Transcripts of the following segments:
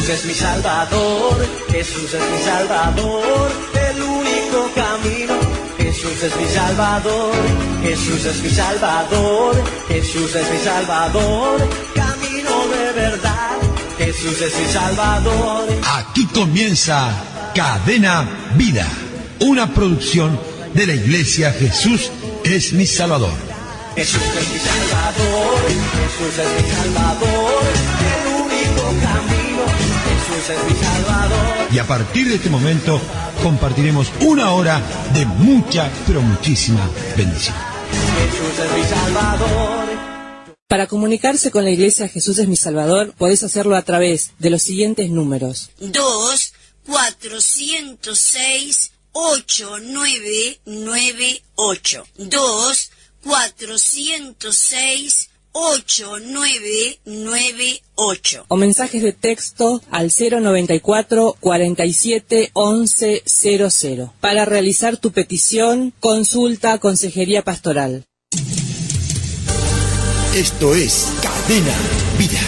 Jesús es mi Salvador, Jesús es mi Salvador, el único camino. Jesús es mi Salvador, Jesús es mi Salvador, Jesús es mi Salvador, camino de verdad. Jesús es mi Salvador. Aquí comienza Cadena Vida, una producción de la Iglesia Jesús es mi Salvador. Jesús es mi Salvador, Jesús es mi Salvador, el único camino. Jesús es mi Salvador. Y a partir de este momento compartiremos una hora de mucha, pero muchísima bendición. Jesús es mi Salvador. Para comunicarse con la Iglesia Jesús es mi Salvador, podés hacerlo a través de los siguientes números: 2-406-8998. 2-406-8998. O mensajes de texto al 094 47 11 00 para realizar tu petición, consulta, consejería pastoral. Esto es Cadena Vida.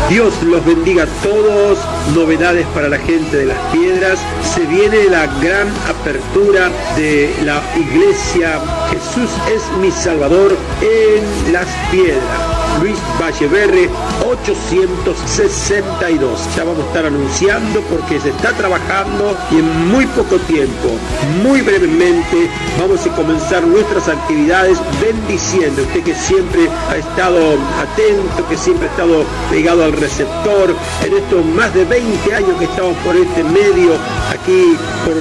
Dios los bendiga a todos. Novedades para la gente de Las Piedras. Se viene la gran apertura de la iglesia Jesús es mi Salvador en Las Piedras. Luis Valleverre 862. Ya vamos a estar anunciando porque se está trabajando y en muy poco tiempo, muy brevemente, vamos a comenzar nuestras actividades bendiciendo. Usted que siempre ha estado atento, que siempre ha estado pegado al receptor, en estos más de 20 años que estamos por este medio, aquí por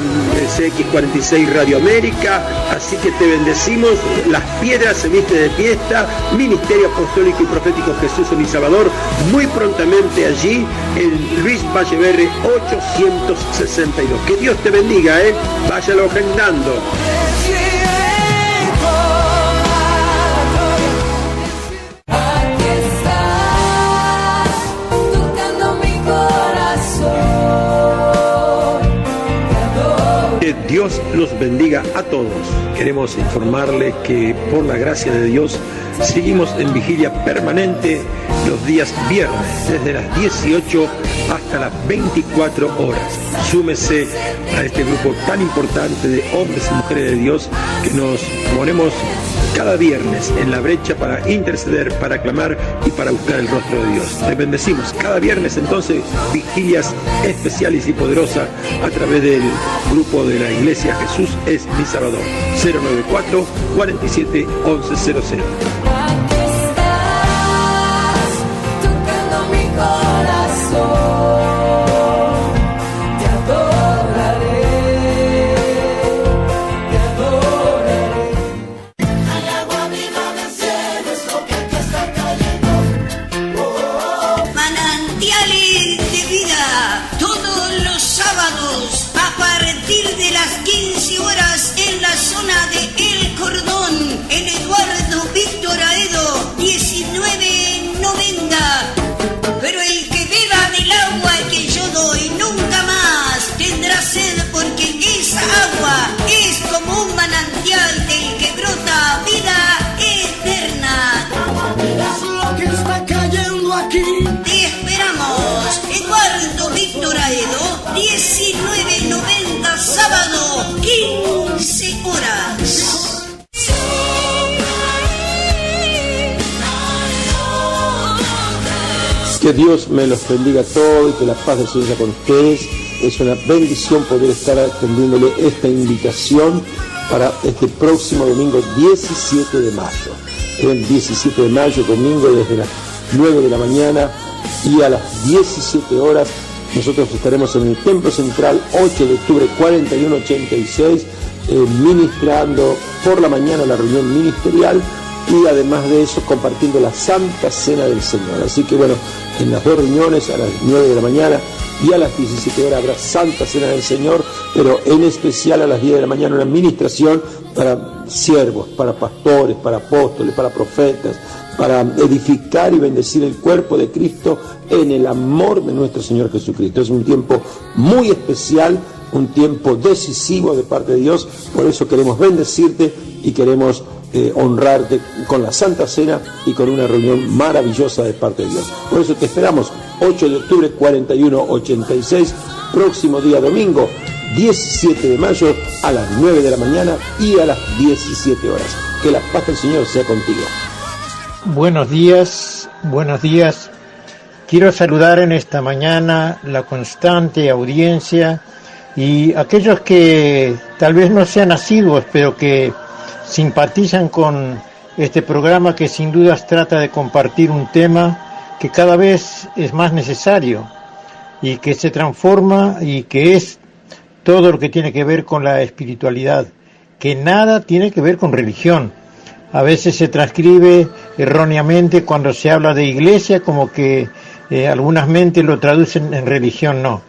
CX46 Radio América, así que te bendecimos. Las Piedras se viste de fiesta, Ministerio Apostólico y Profético Jesús es mi Salvador, muy prontamente allí en Luis Valleverre 862. Que Dios te bendiga, váyalo agendando. Que Dios los bendiga a todos. Queremos informarles que por la gracia de Dios seguimos en vigilia permanente los días viernes, desde las 18 hasta las 24 horas. Súmese a este grupo tan importante de hombres y mujeres de Dios que nos ponemos cada viernes en la brecha para interceder, para clamar y para buscar el rostro de Dios. Les bendecimos cada viernes entonces, vigilias especiales y poderosas a través del grupo de la Iglesia Jesús es mi Salvador. 094 47 11 00. Pero el que beba del agua que yo doy nunca más tendrá sed, porque esa agua es como un manantial del que brota vida eterna. Es lo que está cayendo aquí. Te esperamos, Eduardo Víctor Aedo, 1990, sábado, 15 horas. Que Dios me los bendiga a todos y que la paz del Señor sea con ustedes. Es una bendición poder estar atendiéndole esta invitación para este próximo domingo 17 de mayo. El 17 de mayo, domingo, desde las 9 de la mañana y a las 17 horas, nosotros estaremos en el Templo Central, 8 de octubre 4186, ministrando por la mañana la reunión ministerial y además de eso compartiendo la Santa Cena del Señor. Así que bueno, en las dos reuniones a las 9 de la mañana y a las 17 horas habrá Santa Cena del Señor, pero en especial a las 10 de la mañana una administración para siervos, para pastores, para apóstoles, para profetas, para edificar y bendecir el cuerpo de Cristo en el amor de nuestro Señor Jesucristo. Es un tiempo muy especial un tiempo decisivo de parte de Dios. Por eso queremos bendecirte y queremos honrarte con la Santa Cena y con una reunión maravillosa de parte de Dios. Por eso te esperamos 8 de octubre 4186, próximo día domingo 17 de mayo a las 9 de la mañana y a las 17 horas. Que la paz del Señor sea contigo. Buenos días. Quiero saludar en esta mañana la constante audiencia y aquellos que tal vez no sean asiduos, pero que simpatizan con este programa que sin dudas trata de compartir un tema que cada vez es más necesario y que se transforma y que es todo lo que tiene que ver con la espiritualidad, que nada tiene que ver con religión. A veces se transcribe erróneamente cuando se habla de iglesia como que algunas mentes lo traducen en religión. No.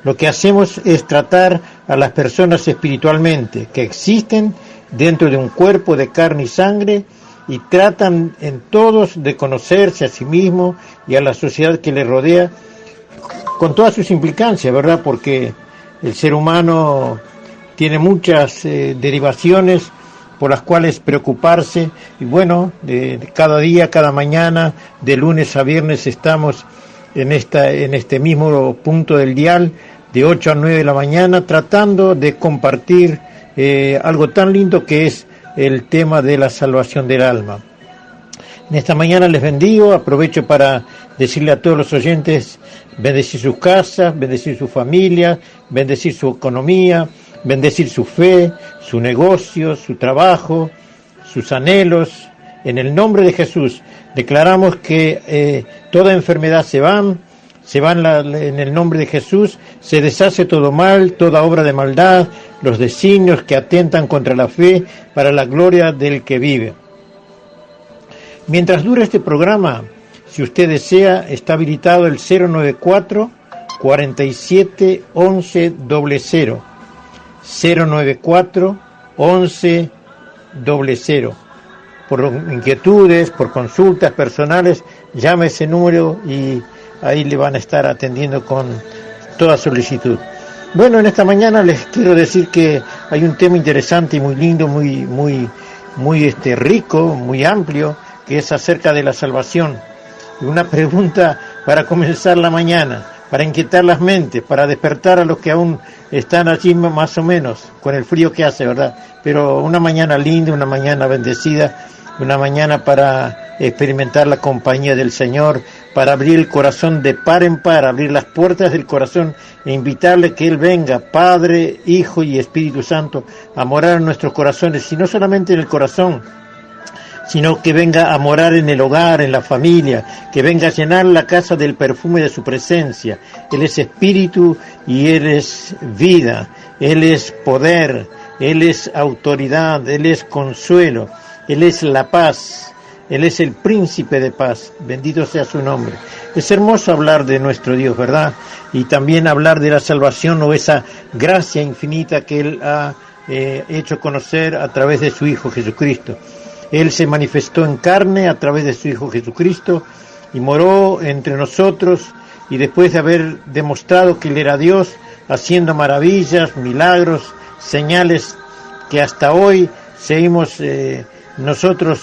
Lo que hacemos es tratar a las personas espiritualmente, que existen dentro de un cuerpo de carne y sangre y tratan en todos de conocerse a sí mismos y a la sociedad que les rodea, con todas sus implicancias, ¿verdad? Porque el ser humano tiene muchas derivaciones por las cuales preocuparse, y bueno, de cada día, cada mañana, de lunes a viernes estamos en este mismo punto del dial, de 8 a 9 de la mañana, tratando de compartir algo tan lindo que es el tema de la salvación del alma. En esta mañana les bendigo, aprovecho para decirle a todos los oyentes, bendecir sus casas, bendecir su familia, bendecir su economía, bendecir su fe, su negocio, su trabajo, sus anhelos. En el nombre de Jesús declaramos que toda enfermedad se van en el nombre de Jesús, se deshace todo mal, toda obra de maldad, los designios que atentan contra la fe para la gloria del que vive. Mientras dure este programa, si usted desea, está habilitado el 094 47 11 00. 094 11 00. Por inquietudes, por consultas personales, llame ese número y ahí le van a estar atendiendo con toda solicitud. Bueno, en esta mañana les quiero decir que hay un tema interesante y muy lindo, muy rico, muy amplio, que es acerca de la salvación. Una pregunta para comenzar la mañana, para inquietar las mentes, para despertar a los que aún están allí más o menos, con el frío que hace, ¿verdad? Pero una mañana linda, una mañana bendecida, una mañana para experimentar la compañía del Señor, para abrir el corazón de par en par, abrir las puertas del corazón e invitarle que Él venga, Padre, Hijo y Espíritu Santo, a morar en nuestros corazones, y no solamente en el corazón, sino que venga a morar en el hogar, en la familia, que venga a llenar la casa del perfume de su presencia. Él es espíritu y Él es vida, Él es poder, Él es autoridad, Él es consuelo, Él es la paz, Él es el príncipe de paz, bendito sea su nombre. Es hermoso hablar de nuestro Dios, ¿verdad? Y también hablar de la salvación o esa gracia infinita que Él ha hecho conocer a través de su Hijo Jesucristo. Él se manifestó en carne a través de su Hijo Jesucristo y moró entre nosotros, y después de haber demostrado que Él era Dios, haciendo maravillas, milagros, señales que hasta hoy seguimos nosotros,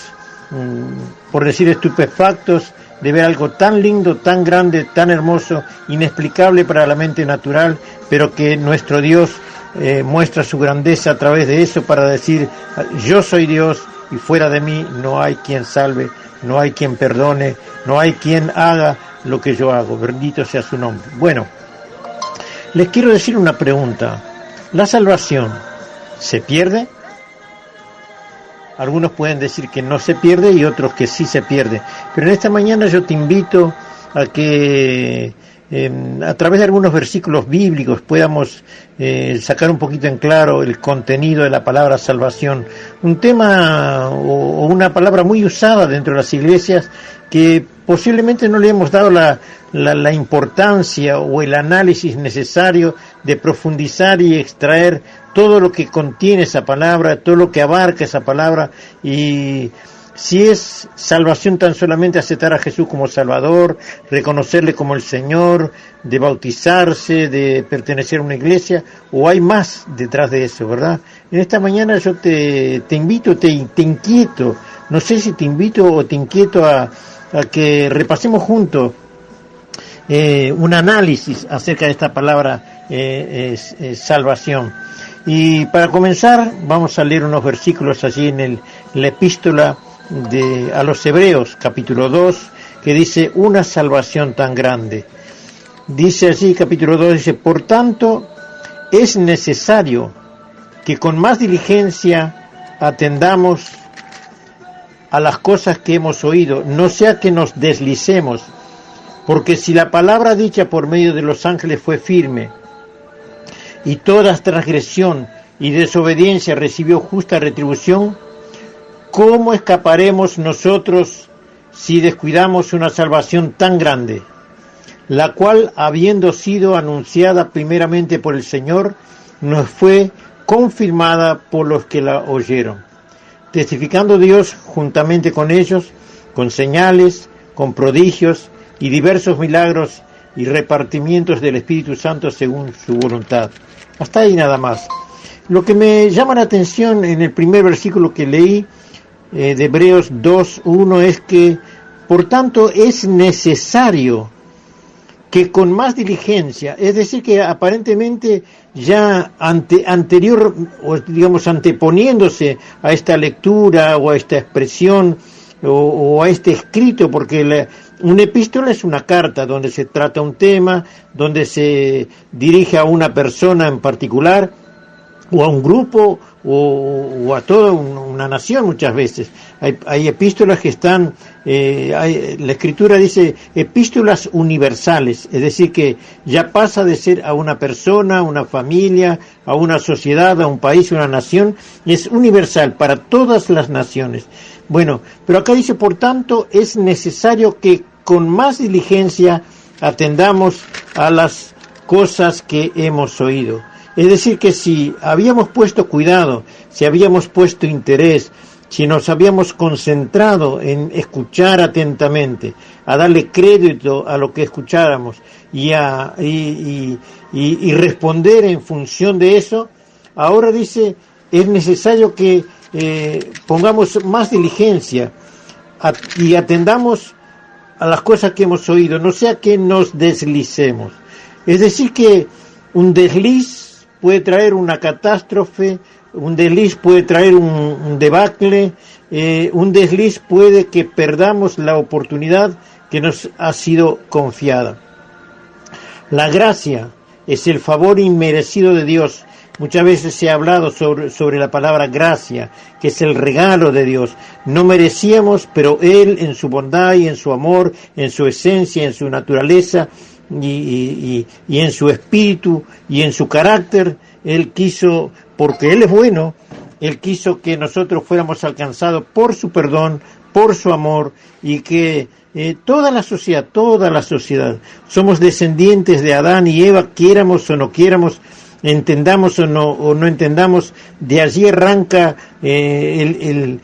por decir estupefactos, de ver algo tan lindo, tan grande, tan hermoso, inexplicable para la mente natural, pero que nuestro Dios muestra su grandeza a través de eso para decir, yo soy Dios, y fuera de mí no hay quien salve, no hay quien perdone, no hay quien haga lo que yo hago. Bendito sea su nombre. Bueno, les quiero decir una pregunta. ¿La salvación se pierde? Algunos pueden decir que no se pierde y otros que sí se pierde. Pero en esta mañana yo te invito a que a través de algunos versículos bíblicos podamos sacar un poquito en claro el contenido de la palabra salvación, un tema o una palabra muy usada dentro de las iglesias que posiblemente no le hemos dado la importancia o el análisis necesario de profundizar y extraer todo lo que contiene esa palabra, todo lo que abarca esa palabra, y si es salvación tan solamente aceptar a Jesús como Salvador, reconocerle como el Señor, de bautizarse, de pertenecer a una iglesia, o hay más detrás de eso, ¿verdad? En esta mañana yo te invito, te inquieto, no sé si te invito o te inquieto a que repasemos juntos un análisis acerca de esta palabra salvación. Y para comenzar vamos a leer unos versículos allí en la epístola a los Hebreos, capítulo 2, que dice: una salvación tan grande. Dice así, capítulo 2, dice: por tanto, es necesario que con más diligencia atendamos a las cosas que hemos oído, no sea que nos deslicemos, porque si la palabra dicha por medio de los ángeles fue firme, y toda transgresión y desobediencia recibió justa retribución, ¿cómo escaparemos nosotros si descuidamos una salvación tan grande, la cual, habiendo sido anunciada primeramente por el Señor, nos fue confirmada por los que la oyeron, testificando Dios juntamente con ellos, con señales, con prodigios y diversos milagros y repartimientos del Espíritu Santo según su voluntad? Hasta ahí nada más. Lo que me llama la atención en el primer versículo que leí, de Hebreos 2:1, es que, por tanto, es necesario que con más diligencia, es decir, que aparentemente ya anterior, o digamos anteponiéndose a esta lectura o a esta expresión o a este escrito, porque una epístola es una carta donde se trata un tema, donde se dirige a una persona en particular, o a un grupo, o a toda una nación muchas veces. Hay epístolas que están, la Escritura dice epístolas universales, es decir, que ya pasa de ser a una persona, a una familia, a una sociedad, a un país, a una nación, es universal para todas las naciones. Bueno, pero acá dice, por tanto, es necesario que con más diligencia atendamos a las cosas que hemos oído. Es decir, que si habíamos puesto cuidado, si habíamos puesto interés, si nos habíamos concentrado en escuchar atentamente, a darle crédito a lo que escucháramos y responder en función de eso, ahora dice, es necesario que pongamos más diligencia y atendamos a las cosas que hemos oído, no sea que nos deslicemos. Es decir, que un desliz puede traer una catástrofe, un desliz puede traer un debacle, un desliz puede que perdamos la oportunidad que nos ha sido confiada. La gracia es el favor inmerecido de Dios. Muchas veces se ha hablado sobre la palabra gracia, que es el regalo de Dios. No merecíamos, pero Él, en su bondad y en su amor, en su esencia, en su naturaleza y en su espíritu y en su carácter, Él quiso, porque Él es bueno, Él quiso que nosotros fuéramos alcanzados por su perdón, por su amor, y que toda la sociedad, somos descendientes de Adán y Eva, quiéramos o no quiéramos, entendamos o no entendamos, de allí arranca el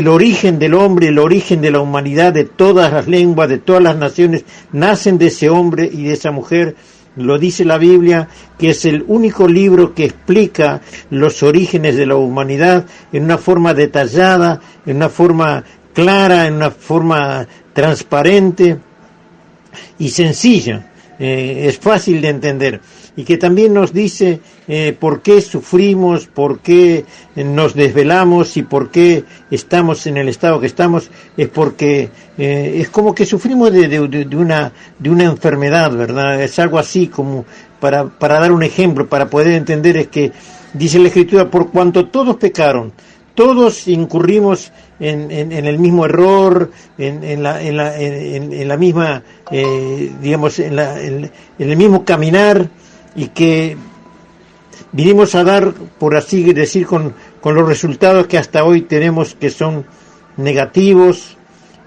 origen del hombre, el origen de la humanidad, de todas las lenguas, de todas las naciones, nacen de ese hombre y de esa mujer. Lo dice la Biblia, que es el único libro que explica los orígenes de la humanidad en una forma detallada, en una forma clara, en una forma transparente y sencilla. Es fácil de entender, y que también nos dice por qué sufrimos, por qué nos desvelamos y por qué estamos en el estado que estamos. Es porque es como que sufrimos de una enfermedad, ¿verdad? Es algo así como, para dar un ejemplo, para poder entender, es que dice la Escritura, por cuanto todos pecaron, todos incurrimos en el mismo error, en la misma, digamos, en el mismo caminar, y que vinimos a dar, por así decir, con los resultados que hasta hoy tenemos, que son negativos,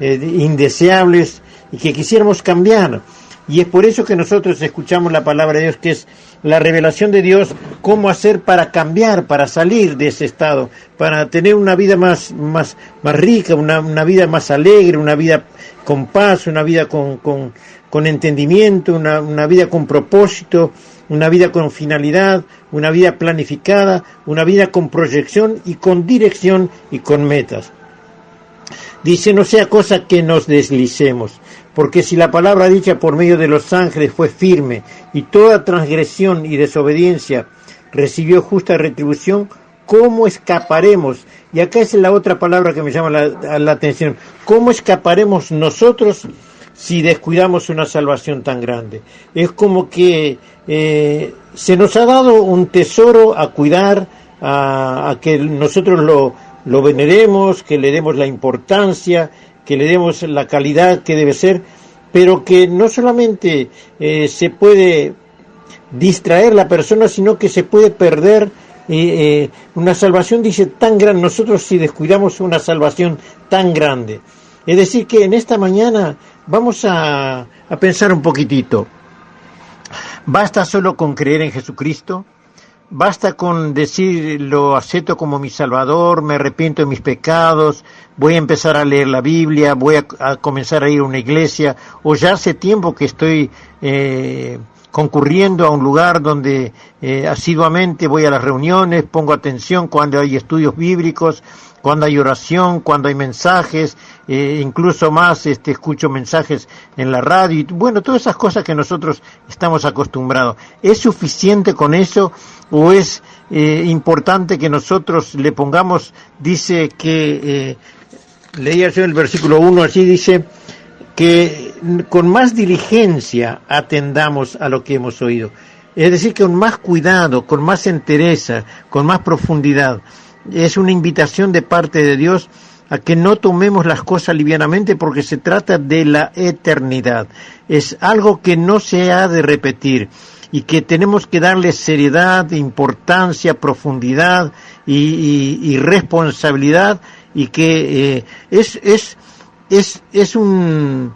indeseables, y que quisiéramos cambiar. Y es por eso que nosotros escuchamos la palabra de Dios, que es la revelación de Dios, cómo hacer para cambiar, para salir de ese estado, para tener una vida más rica, una vida más alegre, una vida con paz, una vida con entendimiento, una vida con propósito, una vida con finalidad, una vida planificada, una vida con proyección y con dirección y con metas. Dice, no sea cosa que nos deslicemos, porque si la palabra dicha por medio de los ángeles fue firme y toda transgresión y desobediencia recibió justa retribución, ¿cómo escaparemos? Y acá es la otra palabra que me llama la atención. ¿Cómo escaparemos nosotros si descuidamos una salvación tan grande? Es como que se nos ha dado un tesoro a cuidar, a que nosotros lo veneremos, que le demos la importancia, que le demos la calidad que debe ser, pero que no solamente se puede distraer la persona, sino que se puede perder una salvación, dice, tan grande. Nosotros si descuidamos una salvación tan grande. Es decir, que en esta mañana vamos a pensar un poquitito. ¿Basta solo con creer en Jesucristo? ¿Basta con decir, lo acepto como mi Salvador, me arrepiento de mis pecados, voy a empezar a leer la Biblia, voy a comenzar a ir a una iglesia, o ya hace tiempo que estoy concurriendo a un lugar donde asiduamente voy a las reuniones, pongo atención cuando hay estudios bíblicos, cuando hay oración, cuando hay mensajes, incluso más escucho mensajes en la radio, y bueno, todas esas cosas que nosotros estamos acostumbrados? ¿Es suficiente con eso o es importante que nosotros le pongamos, dice que, leía yo el versículo 1, así dice, que con más diligencia atendamos a lo que hemos oído? Es decir, que con más cuidado, con más entereza, con más profundidad. Es una invitación de parte de Dios a que no tomemos las cosas livianamente, porque se trata de la eternidad. Es algo que no se ha de repetir y que tenemos que darle seriedad, importancia, profundidad y responsabilidad, y que es un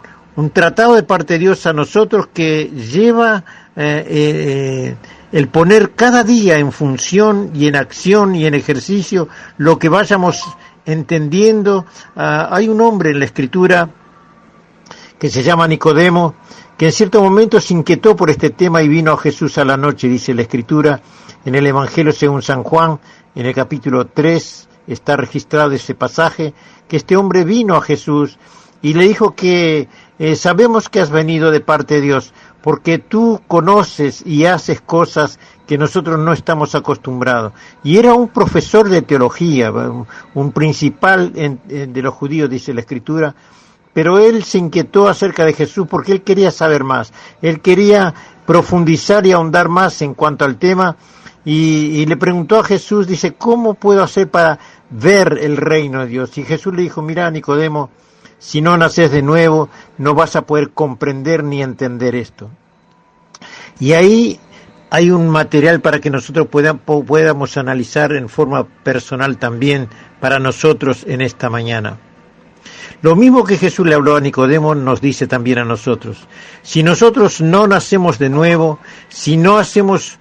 tratado de parte de Dios a nosotros que lleva el poner cada día en función y en acción y en ejercicio lo que vayamos entendiendo. Hay un hombre en la Escritura que se llama Nicodemo, que en cierto momento se inquietó por este tema y vino a Jesús a la noche, dice la Escritura, en el Evangelio según San Juan, en el capítulo 3, está registrado ese pasaje, que este hombre vino a Jesús y le dijo que sabemos que has venido de parte de Dios, porque tú conoces y haces cosas que nosotros no estamos acostumbrados. Y era un profesor de teología, un principal de los judíos, dice la Escritura, pero él se inquietó acerca de Jesús porque él quería saber más, él quería profundizar y ahondar más en cuanto al tema, y le preguntó a Jesús, dice, ¿cómo puedo hacer para ver el reino de Dios? Y Jesús le dijo, mira, Nicodemo, si no naces de nuevo, no vas a poder comprender ni entender esto. Y ahí hay un material para que nosotros podamos analizar en forma personal también para nosotros en esta mañana. Lo mismo que Jesús le habló a Nicodemo, nos dice también a nosotros. Si nosotros no nacemos de nuevo, si no hacemos,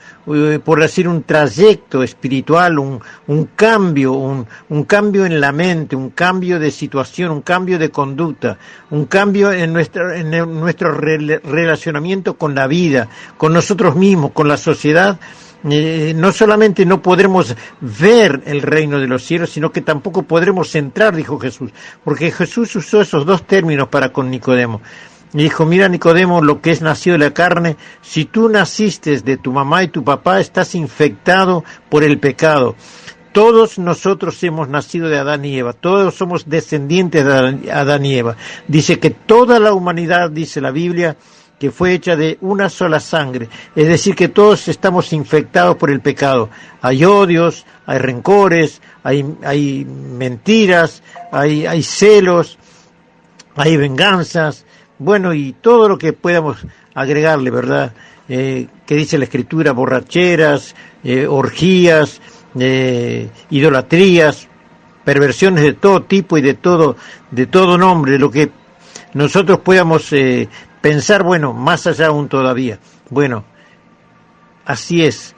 por decir, un trayecto espiritual, un cambio en la mente, un cambio de situación, un cambio de conducta, un cambio en nuestro relacionamiento con la vida, con nosotros mismos, con la sociedad, no solamente no podremos ver el reino de los cielos, sino que tampoco podremos entrar, dijo Jesús, porque Jesús usó esos dos términos para con Nicodemo. Y dijo, mira, Nicodemo, lo que es nacido de la carne, si tú naciste de tu mamá y tu papá, estás infectado por el pecado. Todos nosotros hemos nacido de Adán y Eva, todos somos descendientes de Adán y Eva. Dice que toda la humanidad, dice la Biblia, que fue hecha de una sola sangre, es decir, que todos estamos infectados por el pecado. Hay odios, hay rencores, hay mentiras, hay celos, hay venganzas, bueno, y todo lo que podamos agregarle, ¿verdad? Que dice la Escritura, borracheras, orgías, idolatrías, perversiones de todo tipo y de todo nombre, lo que nosotros podamos pensar, bueno, más allá aún todavía. Bueno, Así es.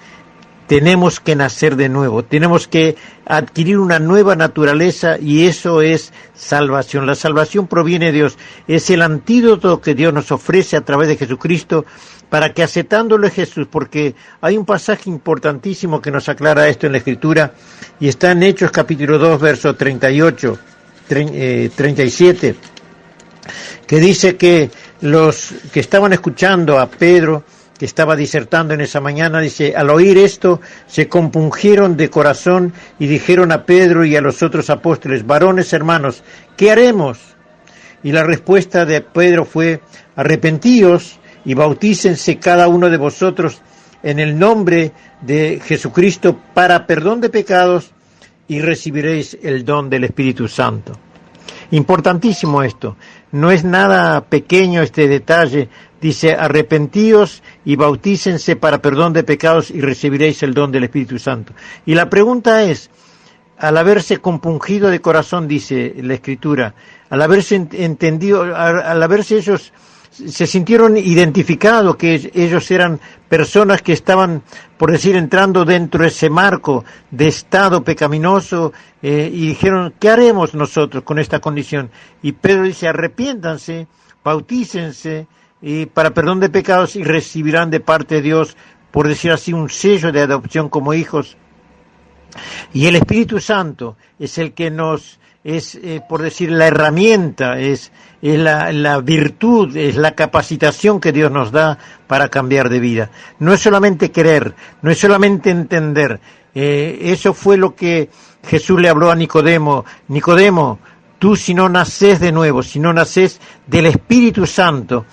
Tenemos que nacer de nuevo, tenemos que adquirir una nueva naturaleza y eso es salvación. La salvación proviene de Dios, es el antídoto que Dios nos ofrece a través de Jesucristo para que aceptándolo es Jesús, porque hay un pasaje importantísimo que nos aclara esto en la Escritura y está en Hechos capítulo 2, verso 37, que dice que los que estaban escuchando a Pedro, que estaba disertando en esa mañana, dice, al oír esto, se compungieron de corazón y dijeron a Pedro y a los otros apóstoles, varones hermanos, ¿qué haremos? Y la respuesta de Pedro fue, arrepentíos y bautícense cada uno de vosotros en el nombre de Jesucristo para perdón de pecados y recibiréis el don del Espíritu Santo. Importantísimo esto, no es nada pequeño este detalle. Dice, arrepentíos y bautícense para perdón de pecados y recibiréis el don del Espíritu Santo. Y la pregunta es, al haberse compungido de corazón, dice la Escritura, al haberse entendido, al haberse ellos, se sintieron identificados, que ellos eran personas que estaban, por decir, entrando dentro de ese marco de estado pecaminoso, y dijeron, ¿qué haremos nosotros con esta condición? Y Pedro dice, arrepiéntanse, bautícense, y para perdón de pecados y recibirán de parte de Dios, por decir así, un sello de adopción como hijos. Y el Espíritu Santo es el que nos, es por decir, la herramienta, es la virtud, es la capacitación que Dios nos da para cambiar de vida. No es solamente querer, no es solamente entender. Eso fue lo que Jesús le habló a Nicodemo. Nicodemo, tú si no naces de nuevo, si no naces del Espíritu Santo,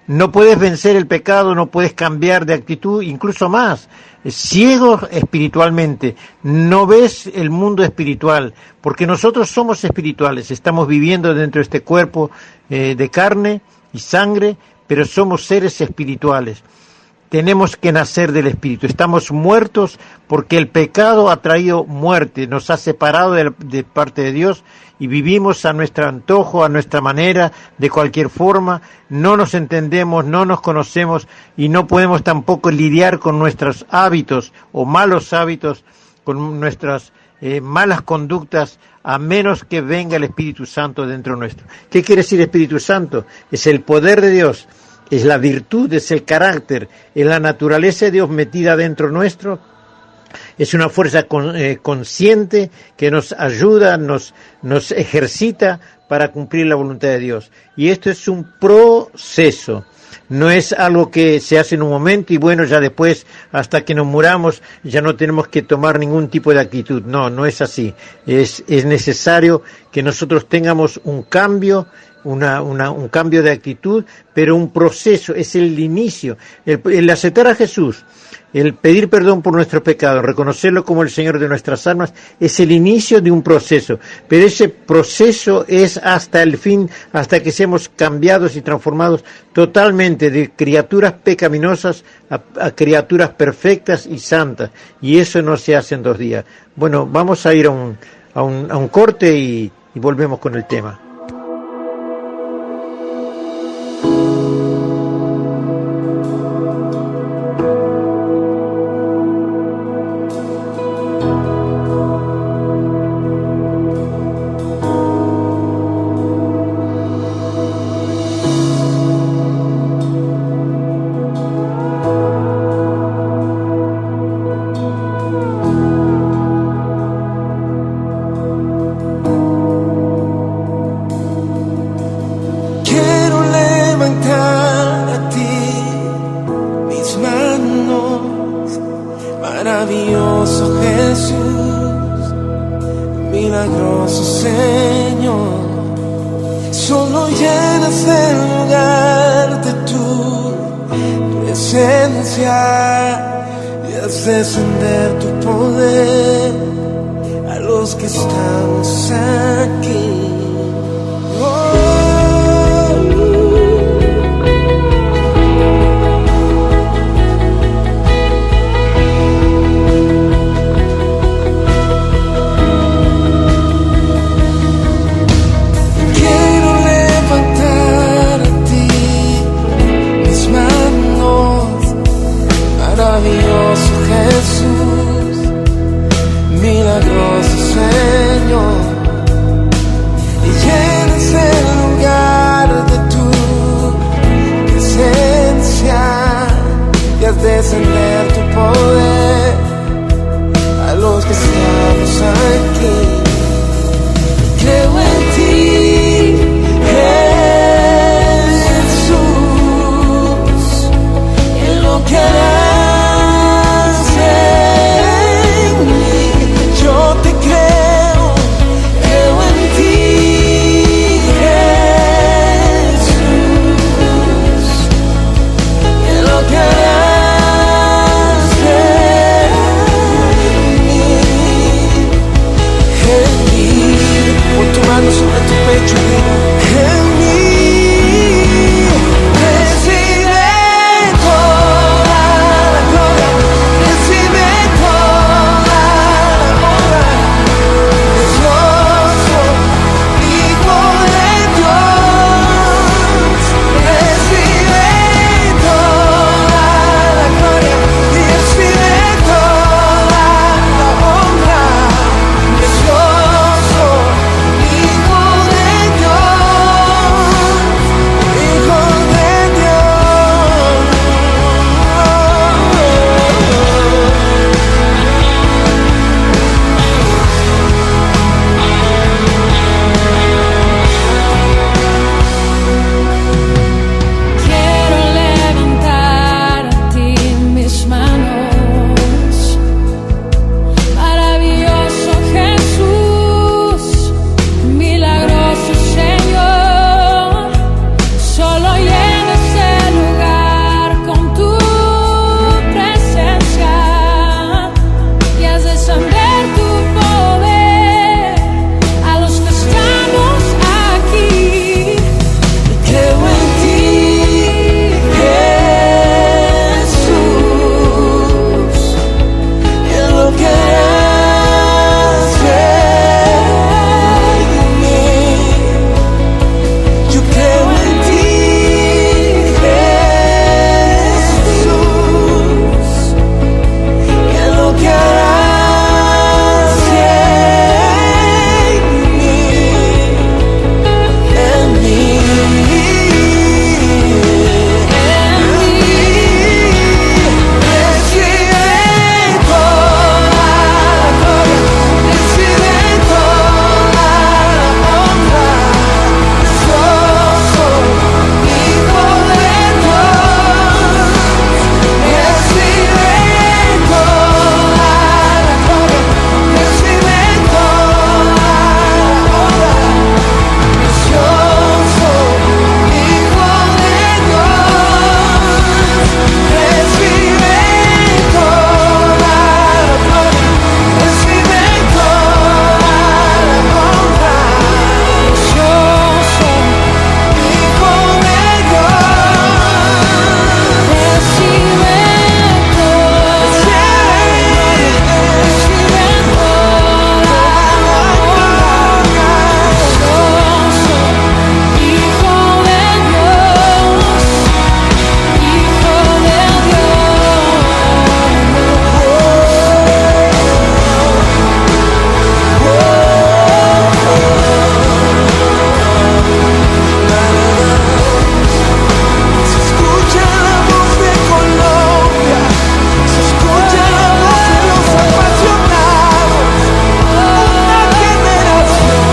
no puedes vencer el pecado, no puedes cambiar de actitud, incluso más, ciego espiritualmente, no ves el mundo espiritual, porque nosotros somos espirituales, estamos viviendo dentro de este cuerpo de carne y sangre, pero somos seres espirituales. Tenemos que nacer del Espíritu. Estamos muertos porque el pecado ha traído muerte, nos ha separado de parte de Dios y vivimos a nuestro antojo, a nuestra manera, de cualquier forma. No nos entendemos, no nos conocemos y no podemos tampoco lidiar con nuestros hábitos o malos hábitos, con nuestras malas conductas, a menos que venga el Espíritu Santo dentro nuestro. ¿Qué quiere decir Espíritu Santo? Es el poder de Dios. Es la virtud, es el carácter, es la naturaleza de Dios metida dentro nuestro, es una fuerza consciente que nos ayuda, nos ejercita para cumplir la voluntad de Dios. Y esto es un proceso, no es algo que se hace en un momento y bueno, ya después, hasta que nos muramos, ya no tenemos que tomar ningún tipo de actitud. No, no es así. Es necesario que nosotros tengamos un cambio, un cambio de actitud, pero un proceso, es el inicio, el aceptar a Jesús, el pedir perdón por nuestros pecados, reconocerlo como el Señor de nuestras almas, es el inicio de un proceso, pero ese proceso es hasta el fin, hasta que seamos cambiados y transformados totalmente de criaturas pecaminosas a criaturas perfectas y santas, y eso no se hace en 2 días. Bueno, vamos a ir a un corte y volvemos con el tema. Descender tu poder a los que estamos aquí. milagroso Jesús, milagroso Señor, y llenas el lugar de tu presencia y haz descender tu poder a los que estamos aquí. Creo en ti, Jesús, en lo que harás en mí. Yo te creo en ti, Jesús, en lo que harás en mí. Pon tu mano sobre tu pecho y dile, en mí recibe toda la gloria, recibe toda la honra, precioso Hijo de Dios, recibe toda la gloria y recibe toda la honra, precioso Hijo de Dios, Hijo de Dios. Quiero levantar a ti mis manos, maravilloso Jesús, milagroso Señor, solo llena este lugar con tu presencia y haz descender tu poder a los que estamos aquí. Creo en ti, Jesús, en lo que harás en mí. Yo creo en ti, Jesús, en lo que harás en mí. En mí, recibe toda la gloria, recibe toda la honra, precioso Hijo de Dios, recibe toda la gloria, recibe toda la honra, precioso Hijo de Dios, recibe toda la gloria, recibe toda la honra, precioso Hijo de Dios, recibe Se escucha la voz de Colombia, se escucha la voz de los apasionados, una generación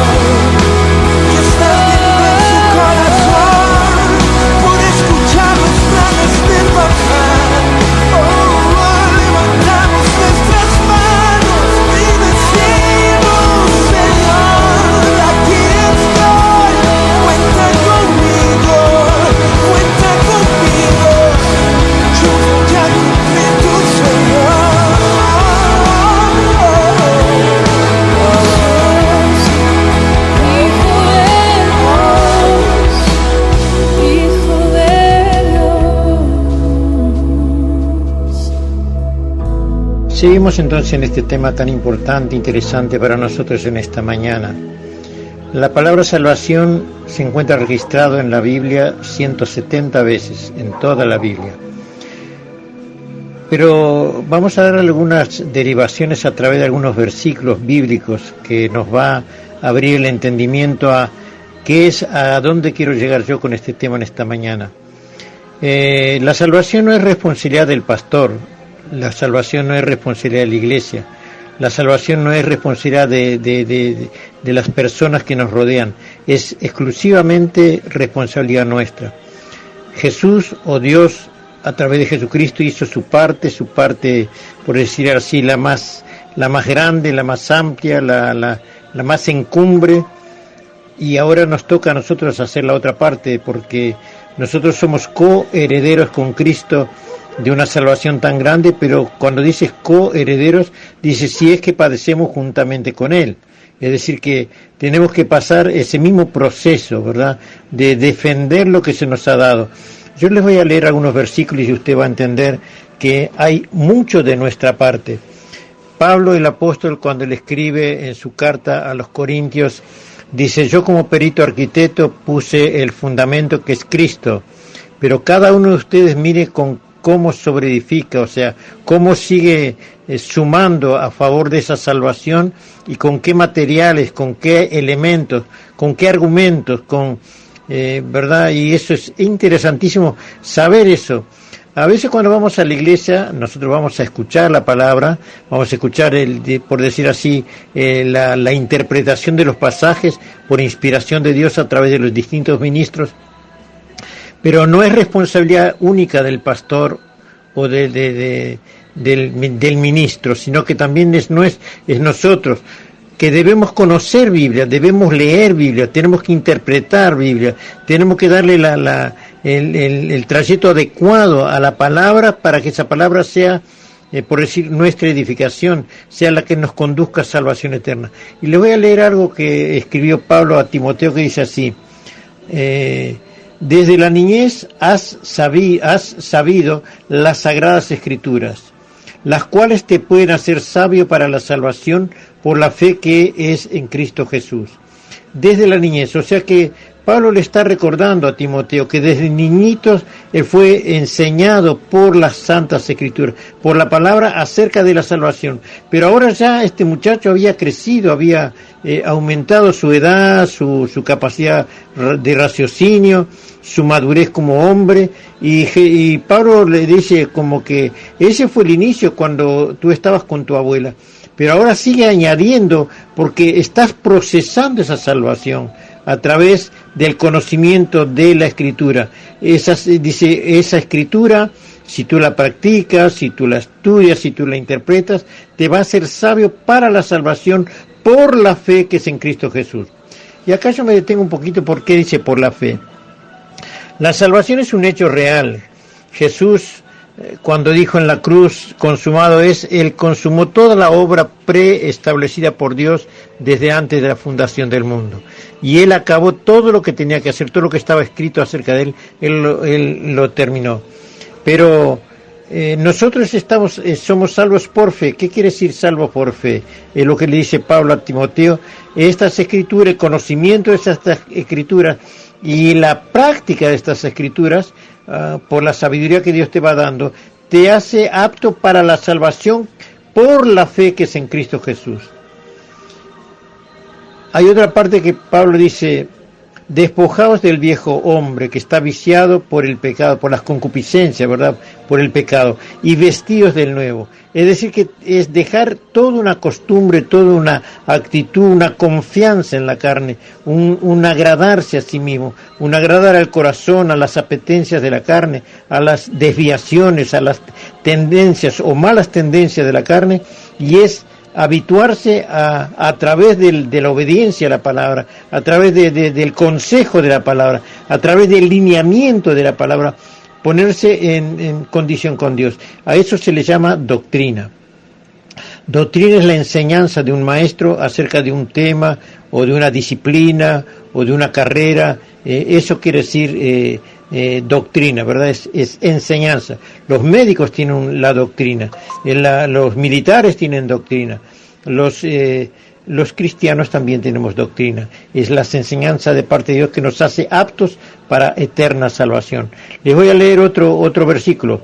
que está viendo en su corazón por escuchar los planes del papá. Levantamos nuestras manos y decimos, Señor, aquí estoy, cuenta conmigo, yo ya cumplí tu sueño. Hijo de Dios. Seguimos entonces en este tema tan importante, interesante para nosotros en esta mañana. La palabra salvación se encuentra registrado en la Biblia 170 veces, en toda la Biblia. pero vamos a dar algunas derivaciones a través de algunos versículos bíblicos que nos va a abrir el entendimiento a qué es, a dónde quiero llegar yo con este tema en esta mañana. La salvación no es responsabilidad del pastor, la salvación no es responsabilidad de la iglesia, la salvación no es responsabilidad de las personas que nos rodean, es exclusivamente responsabilidad nuestra. Jesús o Dios a través de Jesucristo hizo su parte, por decir así, la más grande, la más amplia, la más encumbre, y ahora nos toca a nosotros hacer la otra parte, porque nosotros somos coherederos con Cristo de una salvación tan grande, pero cuando dices coherederos, dice si es que padecemos juntamente con Él. Es decir, que tenemos que pasar ese mismo proceso, ¿verdad?, de defender lo que se nos ha dado. Yo les voy a leer algunos versículos y usted va a entender que hay mucho de nuestra parte. Pablo el apóstol, cuando le escribe en su carta a los Corintios, dice: yo como perito arquitecto puse el fundamento que es Cristo, pero cada uno de ustedes mire con cómo sobreedifica, o sea, cómo sigue sumando a favor de esa salvación y con qué materiales, con qué elementos, con qué argumentos, ¿verdad? Y eso es interesantísimo saber eso. A veces cuando vamos a la iglesia, nosotros vamos a escuchar la palabra, vamos a escuchar, por decir así, la interpretación de los pasajes por inspiración de Dios a través de los distintos ministros, pero no es responsabilidad única del pastor o del ministro, sino que también es nosotros, que debemos conocer Biblia, debemos leer Biblia, tenemos que interpretar Biblia, tenemos que darle el trayecto adecuado a la palabra para que esa palabra sea, por decir, nuestra edificación, sea la que nos conduzca a salvación eterna. Y le voy a leer algo que escribió Pablo a Timoteo, que dice así: desde la niñez has sabido las sagradas escrituras, las cuales te pueden hacer sabio para la salvación por la fe que es en Cristo Jesús. Desde la niñez, o sea que Pablo le está recordando a Timoteo que desde niñitos él fue enseñado por las Santas Escrituras, por la palabra acerca de la salvación. Pero ahora ya este muchacho había crecido, había aumentado su edad, su capacidad de raciocinio, su madurez como hombre, y Pablo le dice como que ese fue el inicio cuando tú estabas con tu abuela. Pero ahora sigue añadiendo, porque estás procesando esa salvación a través del conocimiento de la Escritura. Dice, esa Escritura, si tú la practicas, si tú la estudias, si tú la interpretas, te va a hacer sabio para la salvación por la fe que es en Cristo Jesús. Y acá yo me detengo un poquito por qué dice por la fe. La salvación es un hecho real. Jesús, cuando dijo en la cruz, consumado es, Él consumó toda la obra preestablecida por Dios desde antes de la fundación del mundo. Y Él acabó todo lo que tenía que hacer, todo lo que estaba escrito acerca de Él, Él lo terminó. Pero nosotros somos salvos por fe. ¿Qué quiere decir salvos por fe? Es lo que le dice Pablo a Timoteo. Estas escrituras, el conocimiento de estas escrituras y la práctica de estas escrituras, por la sabiduría que Dios te va dando, te hace apto para la salvación por la fe que es en Cristo Jesús. Hay otra parte que Pablo dice: despojaos del viejo hombre que está viciado por el pecado, por las concupiscencias, ¿verdad?, por el pecado, y vestidos del nuevo. Es decir, que es dejar toda una costumbre, toda una actitud, una confianza en la carne, un agradarse a sí mismo, un agradar al corazón, a las apetencias de la carne, a las desviaciones, a las tendencias o malas tendencias de la carne, y es habituarse a través de la obediencia a la palabra, a través del consejo de la palabra, a través del lineamiento de la palabra, ponerse en condición con Dios. A eso se le llama doctrina. Doctrina es la enseñanza de un maestro acerca de un tema o de una disciplina o de una carrera. Eso quiere decir doctrina, ¿verdad? Es enseñanza. Los médicos tienen la doctrina, los militares tienen doctrina, los cristianos también tenemos doctrina. Es la enseñanza de parte de Dios que nos hace aptos para eterna salvación. Les voy a leer otro versículo.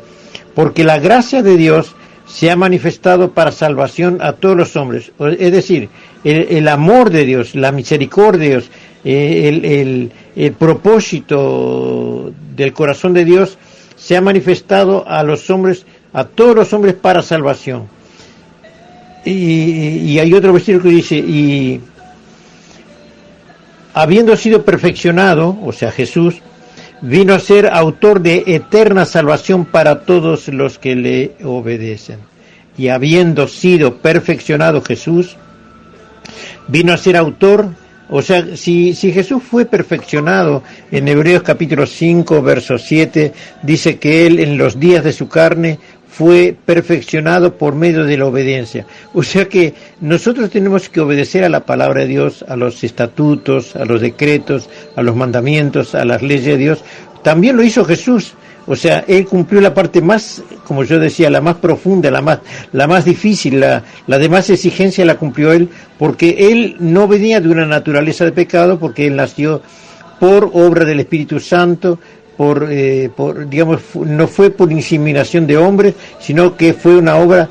porque la gracia de Dios se ha manifestado para salvación a todos los hombres. Es decir, el amor de Dios, la misericordia de Dios, el propósito del corazón de Dios se ha manifestado a los hombres, a todos los hombres para salvación. Y hay otro versículo que dice, y habiendo sido perfeccionado, o sea Jesús, vino a ser autor de eterna salvación para todos los que le obedecen. Y habiendo sido perfeccionado Jesús, vino a ser autor, o sea, si Jesús fue perfeccionado, en Hebreos capítulo 5, verso 7, dice que Él en los días de su carne fue perfeccionado por medio de la obediencia. O sea que nosotros tenemos que obedecer a la palabra de Dios, a los estatutos, a los decretos, a los mandamientos, a las leyes de Dios. También lo hizo Jesús. O sea, Él cumplió la parte más, como yo decía, la más profunda, la más difícil, la de más exigencia la cumplió Él, porque Él no venía de una naturaleza de pecado, porque Él nació por obra del Espíritu Santo, digamos, no fue por inseminación de hombres, sino que fue una obra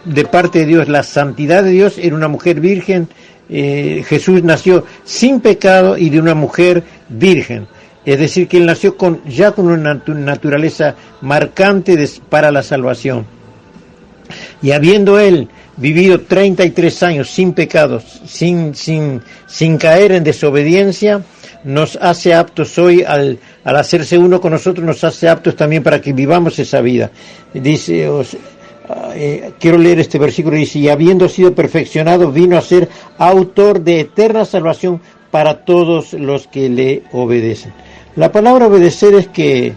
de parte de Dios. La santidad de Dios era una mujer virgen. Jesús nació sin pecado y de una mujer virgen. Es decir, que Él nació ya con una naturaleza marcante para la salvación. Y habiendo Él vivido 33 años sin pecados, sin caer en desobediencia, nos hace aptos hoy, al hacerse uno con nosotros, nos hace aptos también para que vivamos esa vida. Dice, quiero leer este versículo, dice, y habiendo sido perfeccionado, vino a ser autor de eterna salvación para todos los que le obedecen. La palabra obedecer es que,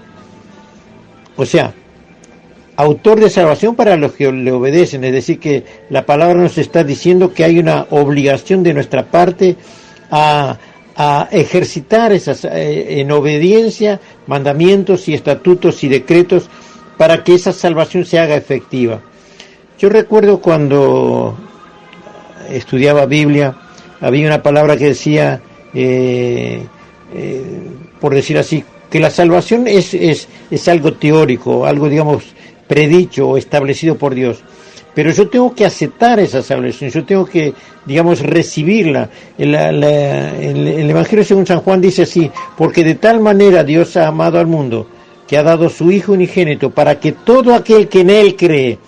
o sea, autor de salvación para los que le obedecen, es decir, que la palabra nos está diciendo que hay una obligación de nuestra parte a ejercitar esas en obediencia mandamientos y estatutos y decretos para que esa salvación se haga efectiva. Yo recuerdo cuando estudiaba Biblia, había una palabra que decía, por decir así, que la salvación es algo teórico, algo, digamos, predicho o establecido por Dios. Pero yo tengo que aceptar esa salvación, yo tengo que, digamos, recibirla. El Evangelio según San Juan dice así, porque de tal manera Dios ha amado al mundo, que ha dado su Hijo unigénito, para que todo aquel que en Él cree,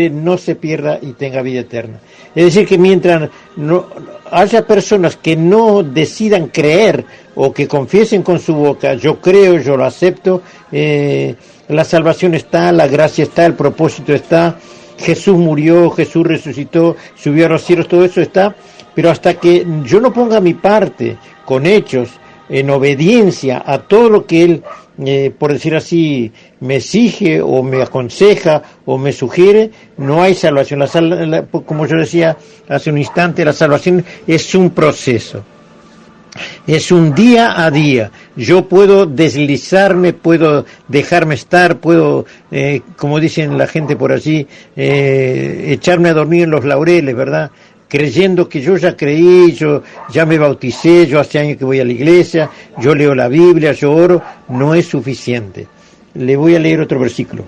no se pierda y tenga vida eterna. Es decir, que mientras no haya personas que no decidan creer o que confiesen con su boca, yo creo, yo lo acepto, la salvación está, la gracia está, el propósito está, Jesús murió, Jesús resucitó, subió a los cielos, todo eso está, pero hasta que yo no ponga mi parte con hechos, en obediencia a todo lo que Él, por decir así, me exige o me aconseja o me sugiere, no hay salvación. Como yo decía hace un instante, la salvación es un proceso. Es un día a día. Yo puedo deslizarme, puedo dejarme estar, puedo, como dicen la gente por allí, echarme a dormir en los laureles, ¿verdad? Creyendo que yo ya creí, yo ya me bauticé, yo hace años que voy a la iglesia, yo leo la Biblia, yo oro, no es suficiente. Le voy a leer otro versículo.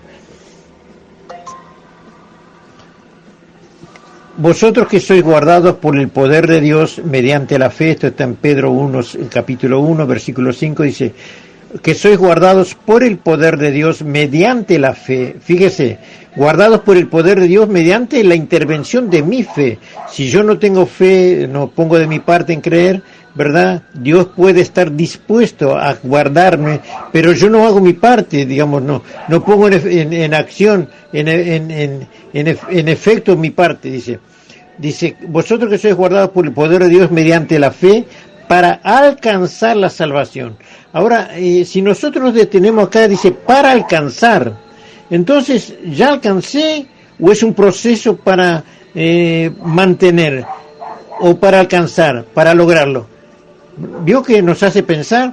Vosotros que sois guardados por el poder de Dios mediante la fe, esto está en Pedro 1, capítulo 1, versículo 5, dice, que sois guardados por el poder de Dios mediante la fe. Fíjese, guardados por el poder de Dios mediante la intervención de mi fe. Si yo no tengo fe, no pongo de mi parte en creer, ¿verdad? Dios puede estar dispuesto a guardarme, pero yo no hago mi parte, digamos, no pongo en acción, en efecto mi parte, dice, vosotros que sois guardados por el poder de Dios mediante la fe, para alcanzar la salvación. Ahora, si nosotros nos detenemos acá, dice, para alcanzar, entonces, ¿ya alcancé o es un proceso para mantener o para alcanzar, para lograrlo? ¿Vio que nos hace pensar?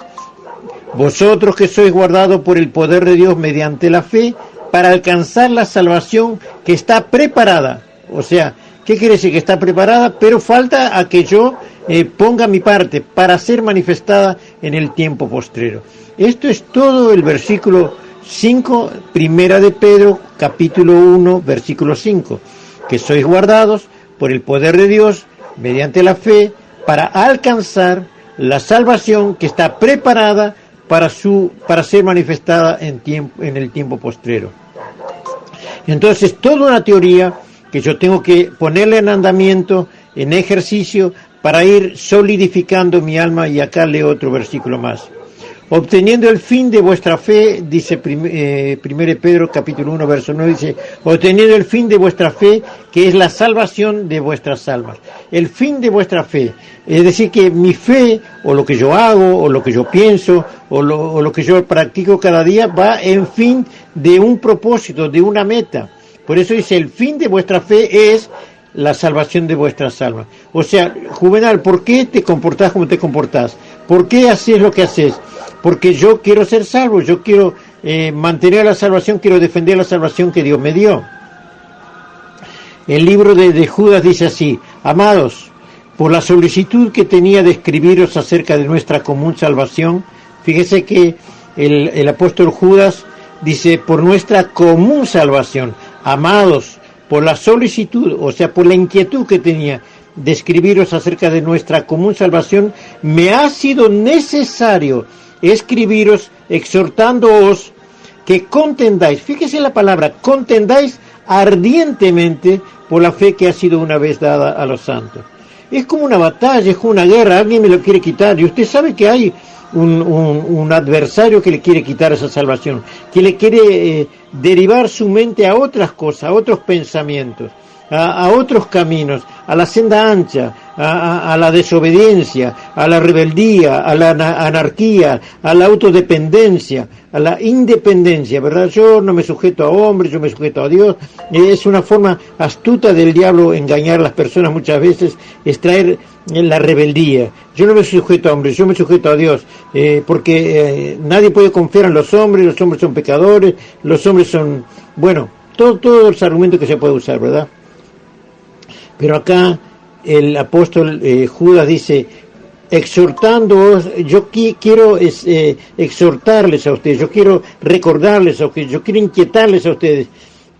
Vosotros que sois guardados por el poder de Dios mediante la fe, para alcanzar la salvación que está preparada. O sea, ¿qué quiere decir? Que está preparada, pero falta a que yo ponga mi parte para ser manifestada en el tiempo postrero. Esto es todo el versículo 5, primera de Pedro, capítulo 1, versículo 5, que sois guardados por el poder de Dios mediante la fe para alcanzar la salvación que está preparada para ser manifestada en el tiempo postrero. Entonces, toda una teoría que yo tengo que ponerle en andamiento, en ejercicio, para ir solidificando mi alma. Y acá leo otro versículo más. Obteniendo el fin de vuestra fe, dice 1 Pedro capítulo 1 verso 9, dice, obteniendo el fin de vuestra fe, que es la salvación de vuestras almas. El fin de vuestra fe, es decir, que mi fe, o lo que yo hago, o lo que yo pienso, o lo que yo practico cada día, va en fin de un propósito, de una meta. Por eso dice, el fin de vuestra fe es la salvación de vuestras almas. O sea, Juvenal, ¿por qué te comportás como te comportás? ¿Por qué haces lo que haces? Porque yo quiero ser salvo, yo quiero mantener la salvación, quiero defender la salvación que Dios me dio. El libro de Judas dice así: amados, por la solicitud que tenía de escribiros acerca de nuestra común salvación, fíjese que el apóstol Judas dice, por nuestra común salvación, amados, por la solicitud, o sea, por la inquietud que tenía de escribiros acerca de nuestra común salvación, me ha sido necesario escribiros exhortándoos que contendáis, fíjese la palabra, contendáis ardientemente por la fe que ha sido una vez dada a los santos. Es como una batalla, es como una guerra, alguien me lo quiere quitar, y usted sabe que hay un adversario que le quiere quitar esa salvación, que le quiere derivar su mente a otras cosas, a otros pensamientos, a otros caminos, a la senda ancha, a la desobediencia, a la rebeldía, a la anarquía, a la autodependencia, a la independencia, ¿verdad? Yo no me sujeto a hombres, yo me sujeto a Dios. Es una forma astuta del diablo engañar a las personas muchas veces, extraer la rebeldía. Yo no me sujeto a hombres, yo me sujeto a Dios, porque nadie puede confiar en los hombres son pecadores, los hombres son, bueno, todos los argumentos que se puede usar, ¿verdad? Pero acá el apóstol Judas dice, exhortándoos, yo quiero exhortarles a ustedes, yo quiero recordarles a ustedes, yo quiero inquietarles a ustedes,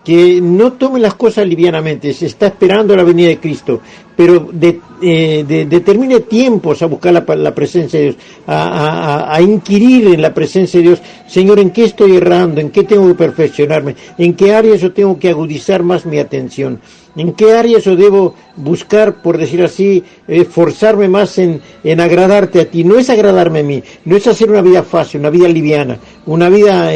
que no tomen las cosas livianamente, se está esperando la venida de Cristo, pero determine tiempos a buscar la presencia de Dios, a inquirir en la presencia de Dios. Señor, ¿en qué estoy errando? ¿En qué tengo que perfeccionarme? ¿En qué áreas yo tengo que agudizar más mi atención? ¿En qué áreas yo debo buscar, por decir así, esforzarme más en agradarte a ti? No es agradarme a mí, no es hacer una vida fácil, una vida liviana, una vida,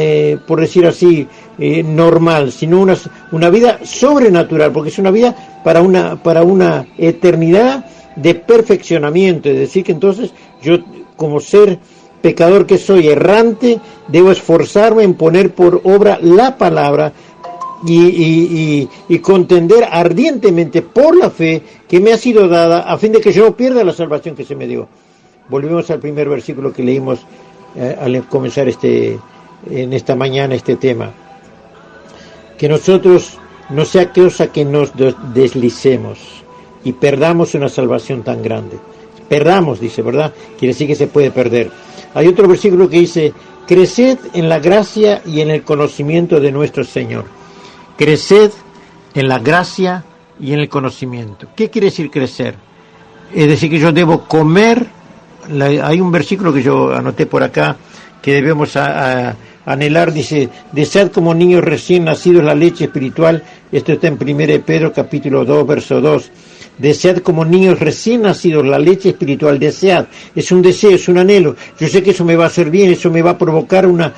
por decir así, normal, sino una vida sobrenatural, porque es una vida para una eternidad de perfeccionamiento. Es decir, que entonces yo, como ser pecador que soy, errante, debo esforzarme en poner por obra la palabra y contender ardientemente por la fe que me ha sido dada, a fin de que yo no pierda la salvación que se me dio. Volvemos al primer versículo que leímos al comenzar en esta mañana este tema. Que nosotros no sea cosa que nos deslicemos y perdamos una salvación tan grande. Perdamos, dice, ¿verdad? Quiere decir que se puede perder. Hay otro versículo que dice, creced en la gracia y en el conocimiento de nuestro Señor. Creced en la gracia y en el conocimiento. ¿Qué quiere decir crecer? Es decir, que yo debo comer. Hay un versículo que yo anoté por acá que debemos anhelar, dice, desead como niños recién nacidos la leche espiritual. Esto está en 1 Pedro capítulo 2 verso 2. Desead como niños recién nacidos la leche espiritual, desead, es un deseo, es un anhelo. Yo sé que eso me va a hacer bien, eso me va a provocar una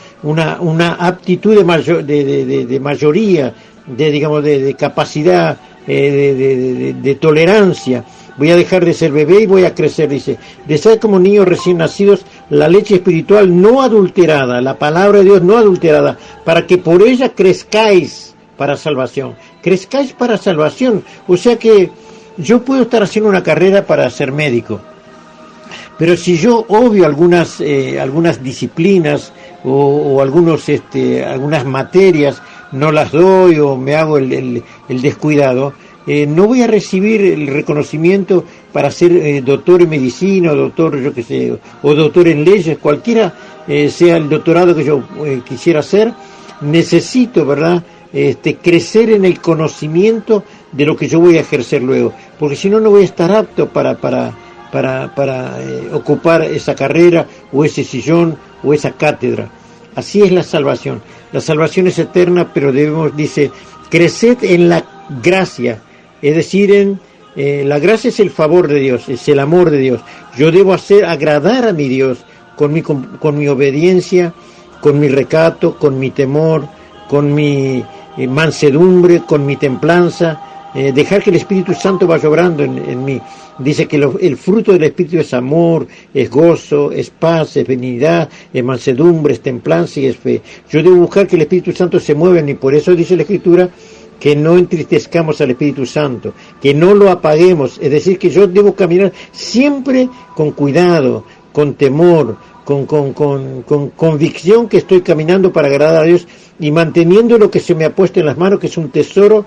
aptitud de mayoría, de capacidad, de tolerancia. Voy a dejar de ser bebé y voy a crecer, dice. Desead como niños recién nacidos la leche espiritual no adulterada, la palabra de Dios no adulterada, para que por ella crezcáis para salvación. Crezcáis para salvación. O sea que yo puedo estar haciendo una carrera para ser médico, pero si yo obvio algunas disciplinas o algunas materias, no las doy o me hago el descuidado, no voy a recibir el reconocimiento para ser doctor en medicina, o doctor, yo qué sé, o doctor en leyes, cualquiera sea el doctorado que yo quisiera hacer, necesito, ¿verdad?, crecer en el conocimiento de lo que yo voy a ejercer luego, porque si no, no voy a estar apto para ocupar esa carrera o ese sillón o esa cátedra. Así es la salvación. La salvación es eterna, pero debemos, dice, creced en la gracia, es decir, la gracia es el favor de Dios, es el amor de Dios. Yo debo agradar a mi Dios con mi obediencia, con mi recato, con mi temor, con mi mansedumbre, con mi templanza, dejar que el Espíritu Santo vaya obrando en mí. Dice que el fruto del Espíritu es amor, es gozo, es paz, es benignidad, es mansedumbre, es templanza y es fe. Yo debo buscar que el Espíritu Santo se mueva en mí. Por eso dice la Escritura que no entristezcamos al Espíritu Santo, que no lo apaguemos. Es decir, que yo debo caminar siempre con cuidado, con temor, con convicción que estoy caminando para agradar a Dios y manteniendo lo que se me ha puesto en las manos, que es un tesoro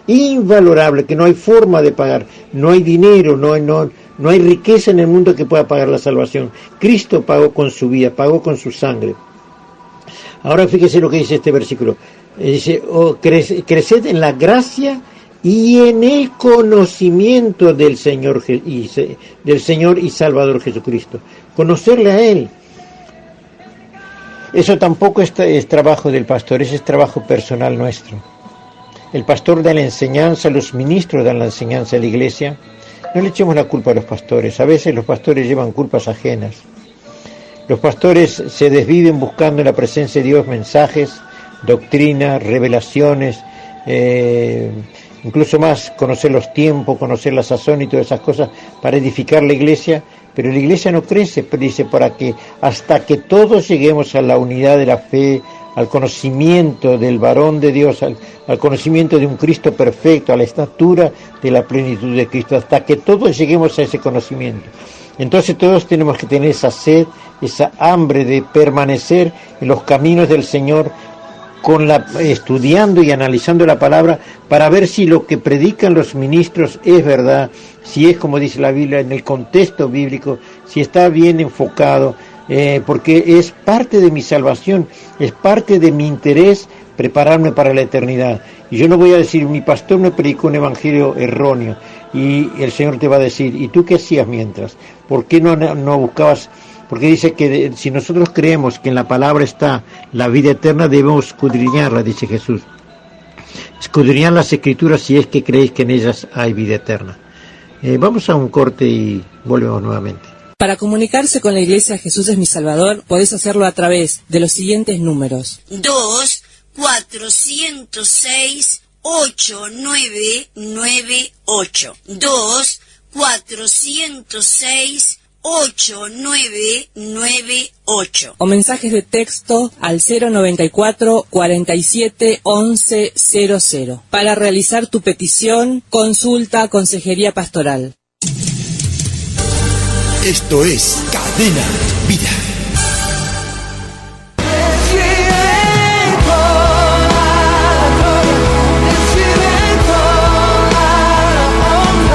invalorable, que no hay forma de pagar, no hay dinero, no hay riqueza en el mundo que pueda pagar la salvación. Cristo pagó con su vida, pagó con su sangre. Ahora fíjese lo que dice este versículo. Dice, creced en la gracia y en el conocimiento del Señor y Salvador Jesucristo. Conocerle a Él. Eso tampoco es trabajo del pastor, ese es trabajo personal nuestro. El pastor da la enseñanza, los ministros dan la enseñanza a la iglesia. No le echemos la culpa a los pastores. A veces los pastores llevan culpas ajenas. Los pastores se desviven buscando en la presencia de Dios mensajes, doctrina, revelaciones, incluso más conocer los tiempos, conocer la sazón y todas esas cosas para edificar la iglesia. Pero la iglesia no crece, dice, para que hasta que todos lleguemos a la unidad de la fe, al conocimiento del varón de Dios, al conocimiento de un Cristo perfecto, a la estatura de la plenitud de Cristo, hasta que todos lleguemos a ese conocimiento. Entonces todos tenemos que tener esa sed, esa hambre de permanecer en los caminos del Señor, estudiando y analizando la palabra para ver si lo que predican los ministros es verdad, si es como dice la Biblia en el contexto bíblico, si está bien enfocado, porque es parte de mi salvación, es parte de mi interés prepararme para la eternidad. Y yo no voy a decir, mi pastor me predicó un evangelio erróneo, y el Señor te va a decir, ¿y tú qué hacías mientras? ¿Por qué no buscabas? Porque dice que si nosotros creemos que en la palabra está la vida eterna, debemos escudriñarla, dice Jesús. Escudriñar las Escrituras si es que creéis que en ellas hay vida eterna. Vamos a un corte y volvemos nuevamente. Para comunicarse con la Iglesia Jesús es mi Salvador, podés hacerlo a través de los siguientes números. 2-406-8998. 2-406-8998. O mensajes de texto al 094 47 11 00. Para realizar tu petición, consulta Consejería Pastoral. Esto es Cadena Vida.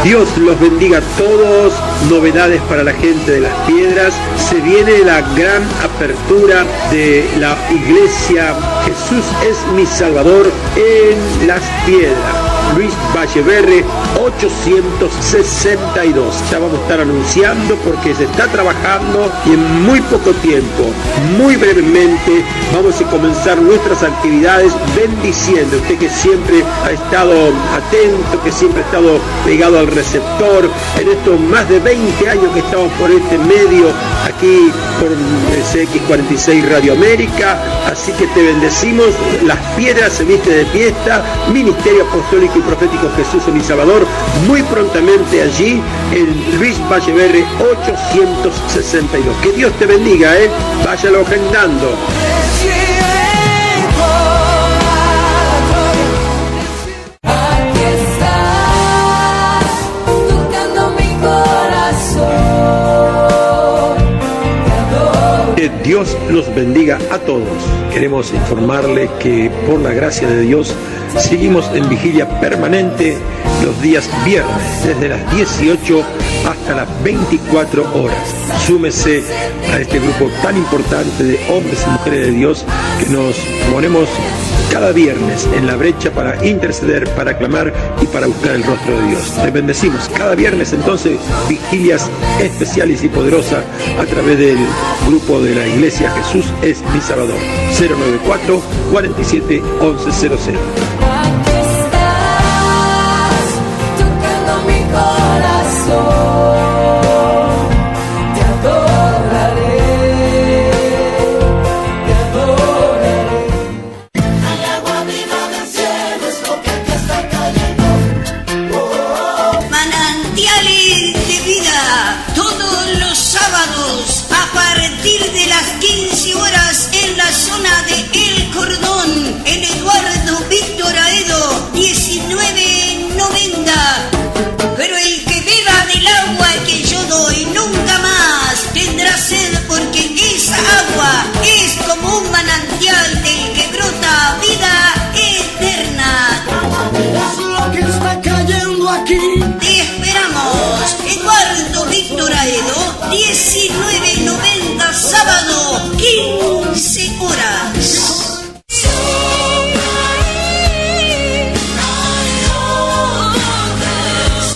Dios los bendiga a todos. Novedades para la gente de Las Piedras. Se viene la gran apertura de la iglesia Jesús es mi Salvador en Las Piedras. Luis Valleverre 862. Ya vamos a estar anunciando porque se está trabajando y en muy poco tiempo, muy brevemente, vamos a comenzar nuestras actividades bendiciendo. Usted que siempre ha estado atento, que siempre ha estado pegado al receptor, en estos más de 20 años que estamos por este medio, aquí por CX46 Radio América, así que te bendecimos. Las Piedras se viste de fiesta, Ministerio Apostólico y Profético Jesús en mi Salvador, muy prontamente allí en Luis Valleverre 862. Que Dios te bendiga, váyalo agendando. Aquí estás, tocando mi corazón. Te adoro. Que Dios los bendiga a todos. Queremos informarles que por la gracia de Dios Seguimos en vigilia permanente los días viernes, desde las 18 hasta las 24 horas. Súmese a este grupo tan importante de hombres y mujeres de Dios que nos ponemos cada viernes en la brecha para interceder, para clamar y para buscar el rostro de Dios. Te bendecimos cada viernes entonces, vigilias especiales y poderosas a través del grupo de la Iglesia Jesús es mi Salvador. 094 47 11 00. Aquí estás, tocando mi corazón. Te adoraré, te adoraré. Hay agua viva del cielo, es lo que aquí está cayendo. Manantiales de vida, todos los sábados a partir de las 15 horas en la zona de El Cordón, en Eduardo Víctor Aedo, 1990. Pero el que beba del agua que yo doy nunca más tendrá sed, porque esa agua es como un manantial del que brota vida eterna. Es lo que está cayendo aquí. Te esperamos, Eduardo Víctor Aedo, 1990, sábado, 15 horas.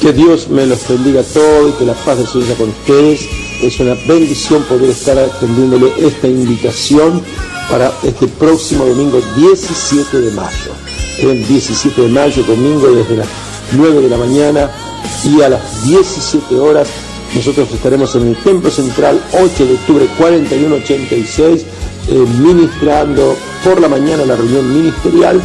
Que Dios me los bendiga a todos y que la paz del Señor sea con ustedes. Es una bendición poder estar atendiéndole esta invitación para este próximo domingo 17 de mayo. El 17 de mayo, domingo, desde las 9 de la mañana y a las 17 horas, nosotros estaremos en el Templo Central, 8 de octubre 4186, ministrando por la mañana la reunión ministerial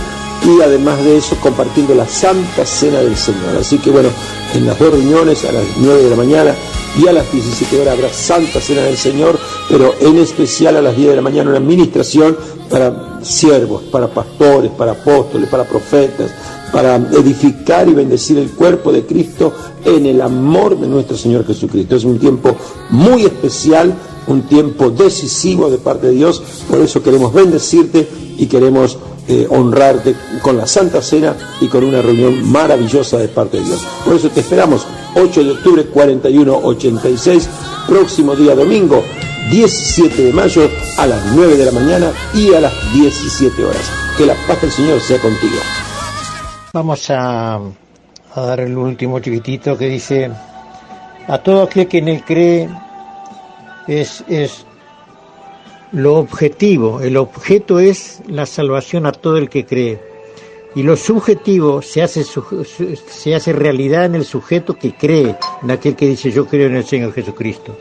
y además de eso compartiendo la Santa Cena del Señor. Así que bueno, en las dos reuniones, a las 9 de la mañana y a las 17 horas habrá Santa Cena del Señor, pero en especial a las 10 de la mañana una administración para siervos, para pastores, para apóstoles, para profetas, para edificar y bendecir el cuerpo de Cristo en el amor de nuestro Señor Jesucristo. Es un tiempo muy especial, un tiempo decisivo de parte de Dios, por eso queremos bendecirte y queremos honrarte con la Santa Cena y con una reunión maravillosa de parte de Dios. Por eso te esperamos, 8 de octubre 4186, próximo día domingo 17 de mayo a las 9 de la mañana y a las 17 horas. Que la paz del Señor sea contigo. Vamos a dar el último chiquitito que dice: a todo aquel que en él cree es lo objetivo, el objeto es la salvación a todo el que cree, y lo subjetivo se hace realidad en el sujeto que cree, en aquel que dice yo creo en el Señor Jesucristo.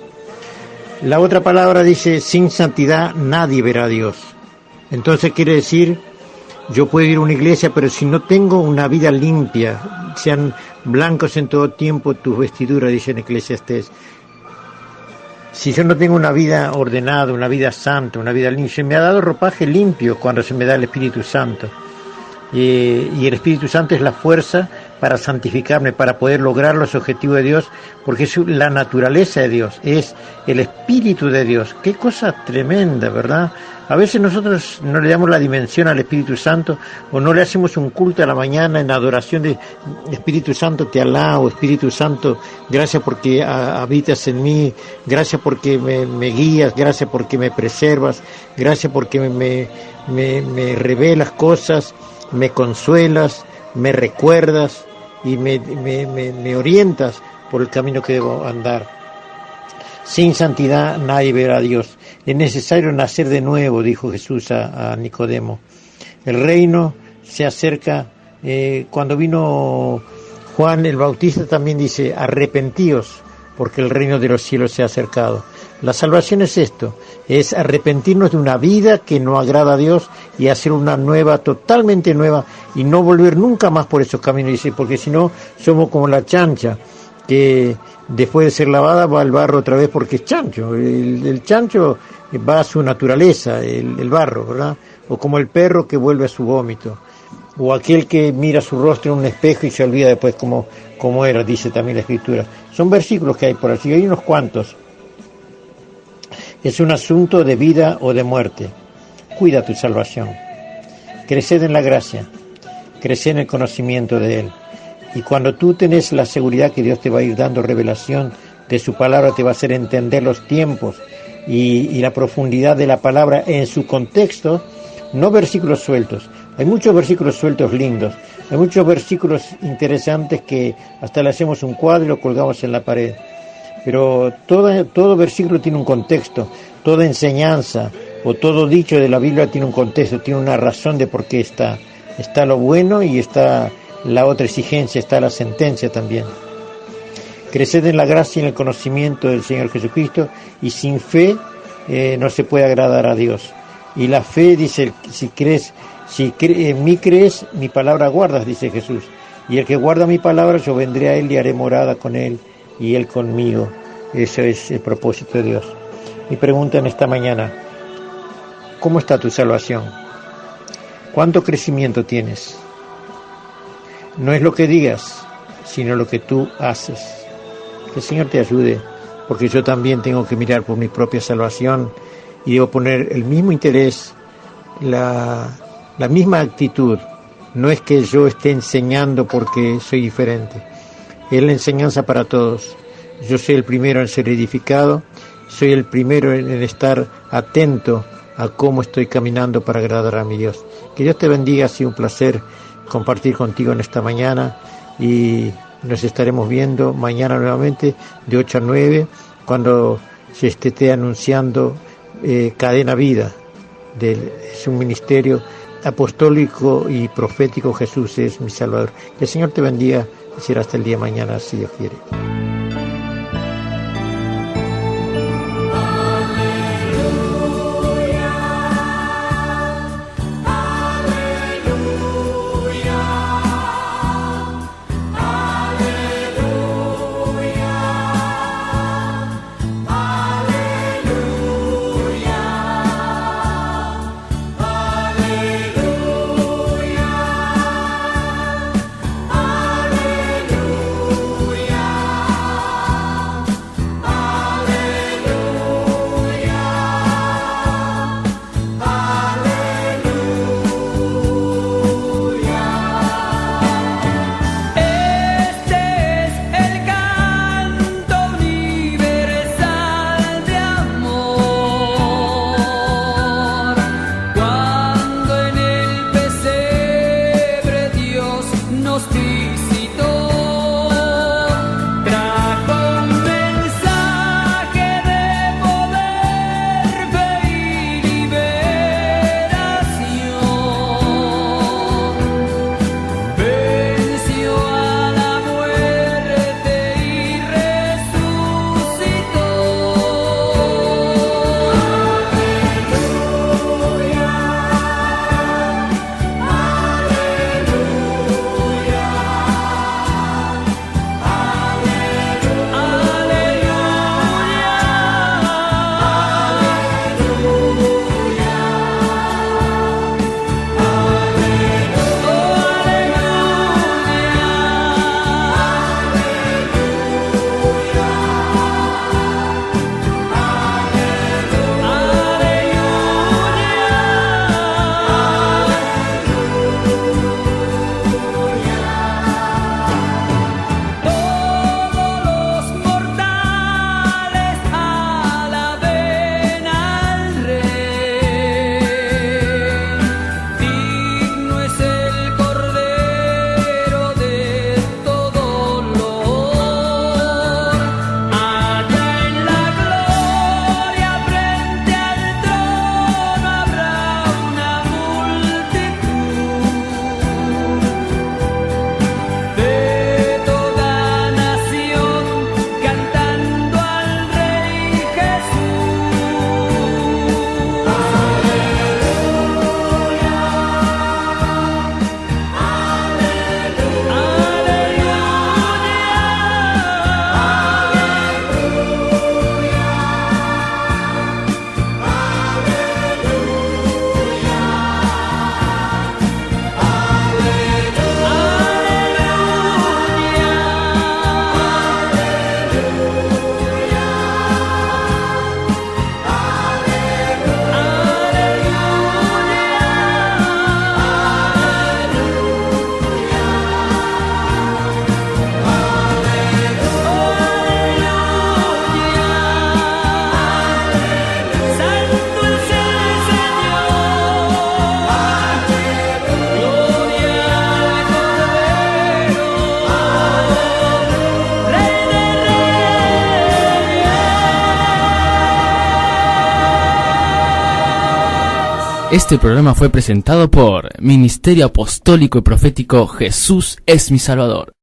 La otra palabra dice: sin santidad nadie verá a Dios. Entonces quiere decir, yo puedo ir a una iglesia, pero si no tengo una vida limpia, sean blancos en todo tiempo tus vestiduras, dice en Eclesiastés. Si yo no tengo una vida ordenada, una vida santa, una vida limpia, se me ha dado ropaje limpio cuando se me da el Espíritu Santo. Y el Espíritu Santo es la fuerza para santificarme, para poder lograr los objetivos de Dios, porque es la naturaleza de Dios, es el Espíritu de Dios. Qué cosa tremenda, ¿verdad? A veces nosotros no le damos la dimensión al Espíritu Santo, o no le hacemos un culto a la mañana en adoración de Espíritu Santo, te alabo, Espíritu Santo, gracias porque habitas en mí, gracias porque me guías, gracias porque me preservas, gracias porque me revelas cosas, me consuelas, me recuerdas y me orientas por el camino que debo andar. Sin santidad nadie verá a Dios. Es necesario nacer de nuevo, dijo Jesús a Nicodemo. El reino se acerca. Cuando vino Juan el Bautista también dice: arrepentíos, porque el reino de los cielos se ha acercado. La salvación es esto, es arrepentirnos de una vida que no agrada a Dios y hacer una nueva, totalmente nueva, y no volver nunca más por esos caminos, dice, porque si no somos como la chancha, que después de ser lavada va al barro otra vez porque es chancho. El chancho va a su naturaleza, el barro, ¿verdad? O como el perro que vuelve a su vómito, o aquel que mira su rostro en un espejo y se olvida después cómo era, dice también la Escritura. Son versículos que hay por allí, hay unos cuantos. Es un asunto de vida o de muerte. Cuida tu salvación. Creced en la gracia. crecer en el conocimiento de Él. Y cuando tú tenés la seguridad que Dios te va a ir dando revelación de su palabra, te va a hacer entender los tiempos y la profundidad de la palabra en su contexto, no versículos sueltos. Hay muchos versículos sueltos lindos, hay muchos versículos interesantes que hasta le hacemos un cuadro y lo colgamos en la pared. Pero todo versículo tiene un contexto, toda enseñanza o todo dicho de la Biblia tiene un contexto, tiene una razón de por qué está. Está lo bueno y está la otra exigencia, está la sentencia también. Creced en la gracia y en el conocimiento del Señor Jesucristo, y sin fe no se puede agradar a Dios. Y la fe dice, en mí crees, mi palabra guardas, dice Jesús. Y el que guarda mi palabra, yo vendré a él y haré morada con él y él conmigo. Ese es el propósito de Dios. Mi pregunta en esta mañana: ¿cómo está tu salvación? ¿Cuánto crecimiento tienes? No es lo que digas, sino lo que tú haces. Que el Señor te ayude, porque yo también tengo que mirar por mi propia salvación y debo poner el mismo interés, la misma actitud. No es que yo esté enseñando porque soy diferente. Es la enseñanza para todos. Yo soy el primero en ser edificado, soy el primero en estar atento a cómo estoy caminando para agradar a mi Dios. Que Dios te bendiga, ha sido un placer compartir contigo en esta mañana y nos estaremos viendo mañana nuevamente de 8 a 9 cuando se esté anunciando Cadena Vida. Es un ministerio apostólico y profético. Jesús es mi Salvador. Que el Señor te bendiga y será hasta el día de mañana, si Dios quiere. Este programa fue presentado por Ministerio Apostólico y Profético Jesús es mi Salvador.